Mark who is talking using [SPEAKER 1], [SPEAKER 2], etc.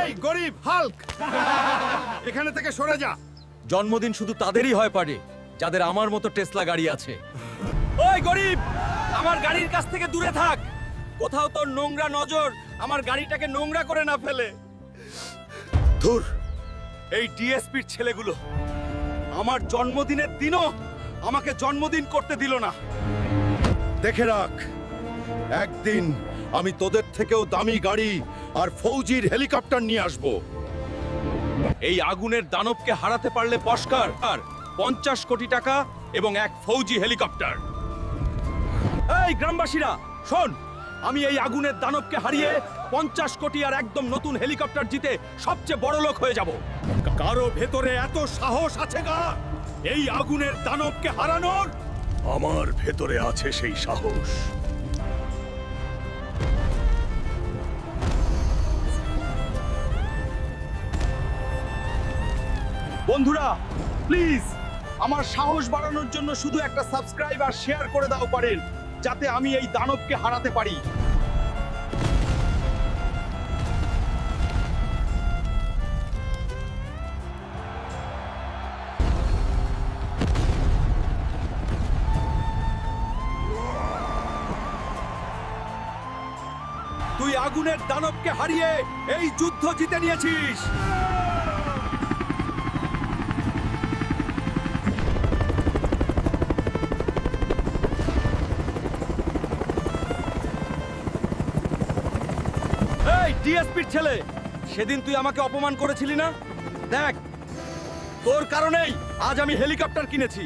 [SPEAKER 1] এই গরিব হাল্ক, এখানে থেকে সরে যা।
[SPEAKER 2] জন্মদিন শুধু তাদেরই হয় পারে যাদের আমার মতো টেসলা গাড়ি আছে। ওই গরিব, আমার গাড়ির কাছ থেকে দূরে থাক। কোথাও তোর নোংরা নজর আমার গাড়িটাকে নোংরা করে না ফেলে। ধুর, এই ডিএসপির ছেলেগুলো আমার জন্মদিনের দিনও আমাকে জন্মদিন করতে দিল না।
[SPEAKER 1] দেখে রাখ, একদিন আমি তোদের থেকেও দামি গাড়ি আর ফৌজির হেলিকপ্টার নিয়ে আসব।
[SPEAKER 2] এই আগুনের দানবকে হারাতে পারলে পুরস্কার আর 50 কোটি টাকা এবং এক ফৌজি হেলিকপ্টার। এই গ্রামবাসীরা শোন, আমি এই আগুনের দানবকে হারিয়ে 50 কোটি আর একদম নতুন হেলিকপ্টার জিতে সবচেয়ে বড় লোক হয়ে যাব। কারো ভেতরে এত সাহস আছে গা এই আগুনের দানবকে হারানোর?
[SPEAKER 1] আমার ভেতরে আছে সেই সাহস।
[SPEAKER 2] বন্ধুরা প্লিজ আমার সাহস বাড়ানোর জন্য শুধু একটা সাবস্ক্রাইব আর শেয়ার করে দাও পারেন, যাতে আমি এই দানবকে হারাতে পারি। তুই আগুনের দানবকে হারিয়ে এই যুদ্ধ জিতে নিয়েছিস। এই ডিএসপির ছেলে, সেদিন তুই আমাকে অপমান করেছিলি না? দেখ, তোর কারণেই আজ আমি হেলিকপ্টার কিনেছি।